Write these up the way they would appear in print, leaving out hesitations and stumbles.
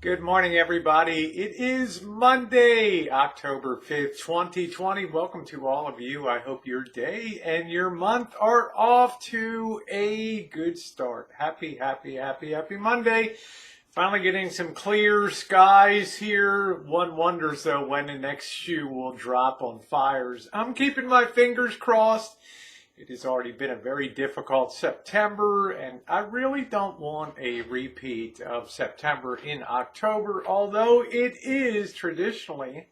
Good morning, everybody. It is Monday, October 5th, 2020. Welcome to all of you. I hope your day and your month are off to a good start. Happy Monday. Finally getting some clear skies here. One wonders, though, when the next shoe will drop on fires. I'm keeping my fingers crossed. It has already been a very difficult September, and I really don't want a repeat of September in October, although it is traditionally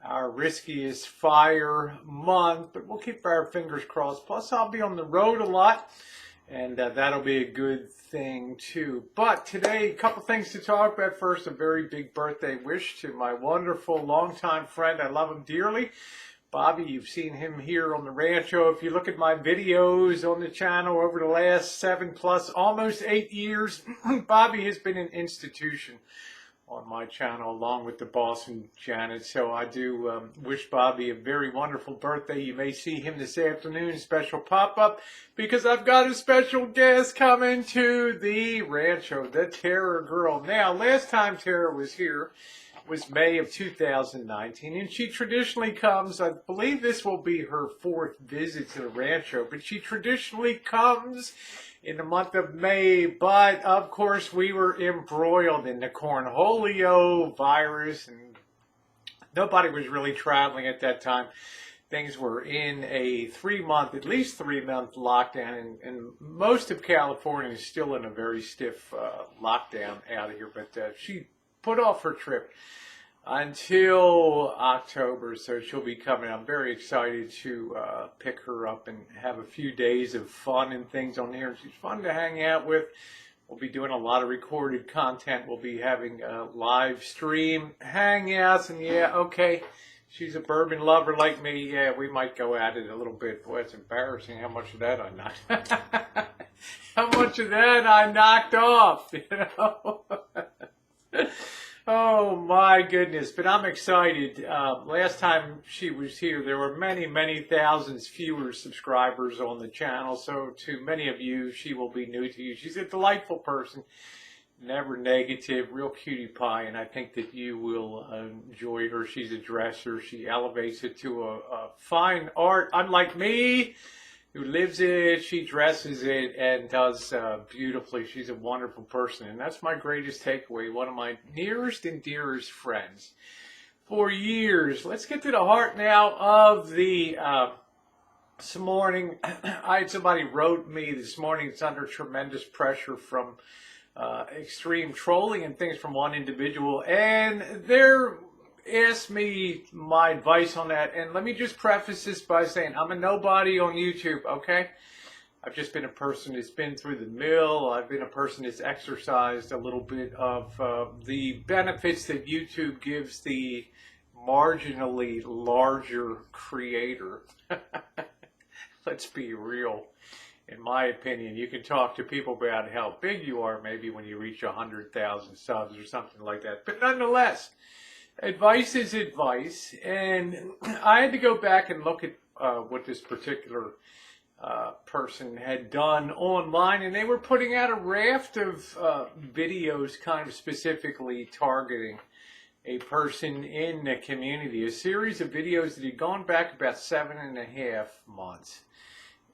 our riskiest fire month, but we'll keep our fingers crossed. Plus, I'll be on the road a lot, and that'll be a good thing, too. But today, a couple things to talk about. First, a very big birthday wish to my wonderful longtime friend. I love him dearly. Bobby, you've seen him here on the Rancho. If you look at my videos on the channel over the last 7+, almost 8 years, Bobby has been an institution on my channel along with the boss and Janet. So I do wish Bobby a very wonderful birthday. You may see him this afternoon, special pop-up, because I've got a special guest coming to the Rancho, the Tera girl. Now, last time Tera was here was May of 2019, and she traditionally comes, I believe this will be her 4th visit to the Rancho, but she traditionally comes in the month of May, but of course we were embroiled in the cornholio virus, and nobody was really traveling at that time. Things were in a at least 3-month lockdown, and most of California is still in a very stiff lockdown out of here, but she put off her trip until October, so she'll be coming. I'm very excited to pick her up and have a few days of fun and things on here. She's fun to hang out with. We'll be doing a lot of recorded content. We'll be having live stream hangouts, and yeah, okay, she's a bourbon lover like me. Yeah, we might go at it a little bit. Boy, it's embarrassing how much of that I knocked. How much of that I knocked off, you know. Oh my goodness, but I'm excited. Last time she was here, there were many thousands fewer subscribers on the channel, so to many of you, she will be new to you. She's a delightful person, never negative, real cutie pie, and I think that you will enjoy her. She's a dresser. She elevates it to a fine art, unlike me, who lives it. She dresses it and does beautifully. She's a wonderful person, and that's my greatest takeaway. One of my nearest and dearest friends for years. Let's get to the heart now of the this morning. I had somebody wrote me this morning. It's under tremendous pressure from extreme trolling and things from one individual, and they're asked me my advice on that. And let me just preface this by saying I'm a nobody on YouTube, okay? I've just been a person that's been through the mill. I've been a person that's exercised a little bit of the benefits that YouTube gives the marginally larger creator. Let's be real. In my opinion, you can talk to people about how big you are maybe when you reach 100,000 subs or something like that. But nonetheless, advice is advice, and I had to go back and look at what this particular person had done online, and they were putting out a raft of videos kind of specifically targeting a person in the community, a series of videos that had gone back about 7.5 months.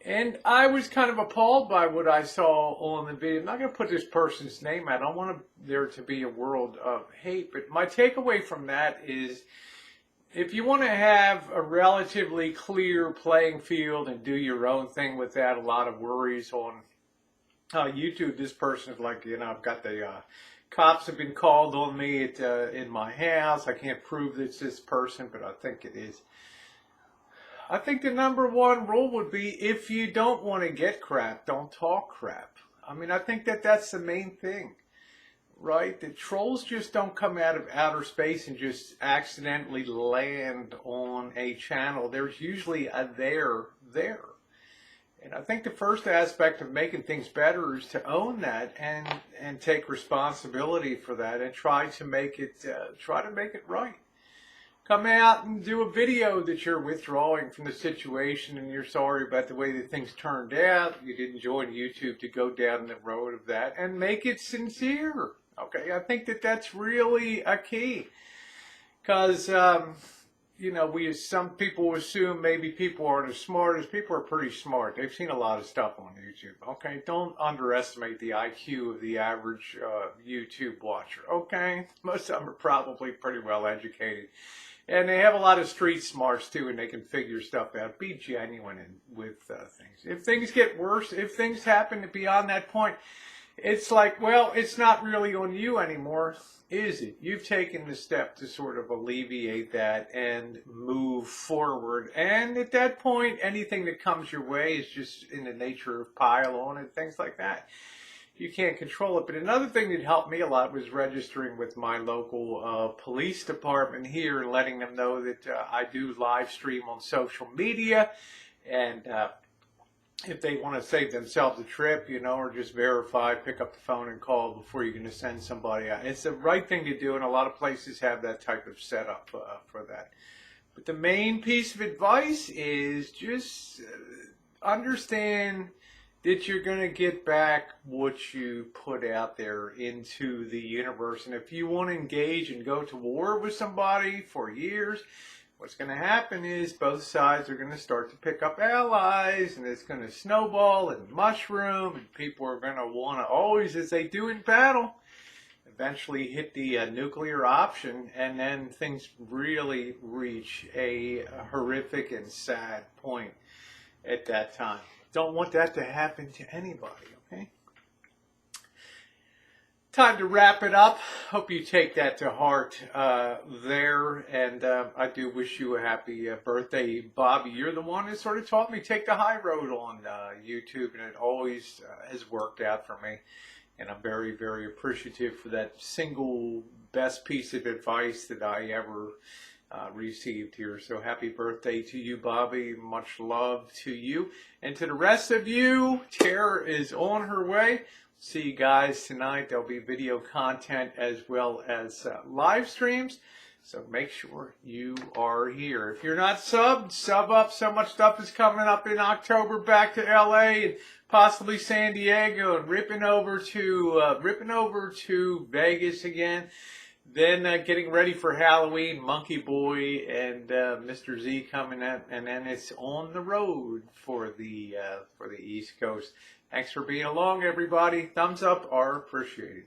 And I was kind of appalled by what I saw on the video. I'm not going to put this person's name out. I don't want there to be a world of hate. But my takeaway from that is, if you want to have a relatively clear playing field and do your own thing without a lot of worries on YouTube, this person is like, you know, I've got the cops have been called on me in my house. I can't prove it's this person, but I think it is. I think the number one rule would be, if you don't want to get crap, don't talk crap. I mean, I think that that's the main thing, right? The trolls just don't come out of outer space and just accidentally land on a channel. There's usually a there. And I think the first aspect of making things better is to own that and take responsibility for that and try to make it right. Come out and do a video that you're withdrawing from the situation and you're sorry about the way that things turned out. You didn't join YouTube to go down the road of that, and make it sincere. Okay, I think that that's really a key because you know, some people assume maybe people aren't as smart as people are pretty smart. They've seen a lot of stuff on YouTube. Okay, don't underestimate the IQ of the average YouTube watcher. Okay, most of them are probably pretty well educated, and they have a lot of street smarts too, and they can figure stuff out. Be genuine with things. If things get worse, if things happen beyond that point, it's like, well, it's not really on you anymore, is it? You've taken the step to sort of alleviate that and move forward. And at that point, anything that comes your way is just in the nature of pile on and things like that. You can't control it. But another thing that helped me a lot was registering with my local police department here and letting them know that I do live stream on social media. And if they want to save themselves a trip, you know, or just verify, pick up the phone and call before you're going to send somebody out. It's the right thing to do, and a lot of places have that type of setup for that. But the main piece of advice is just understand that you're going to get back what you put out there into the universe. And if you want to engage and go to war with somebody for years, what's going to happen is both sides are going to start to pick up allies, and it's going to snowball and mushroom, and people are going to want to always, as they do in battle, eventually hit the nuclear option, and then things really reach a horrific and sad point at that time. Don't want that to happen to anybody, okay? Time to wrap it up. Hope you take that to heart there. And I do wish you a happy birthday, Bobby. You're the one that sort of taught me take the high road on YouTube, and it always has worked out for me. And I'm very, very appreciative for that single best piece of advice that I ever received here. So happy birthday to you, Bobby. Much love to you. And to the rest of you, Tera is on her way. See you guys tonight. There'll be video content as well as live streams. So make sure you are here. If you're not subbed, sub up. So much stuff is coming up in October. Back to LA and possibly San Diego, and ripping over to Vegas again. Then getting ready for Halloween, Monkey Boy and Mr. Z coming in, and then it's on the road for the East Coast. Thanks for being along, everybody. Thumbs up are appreciated.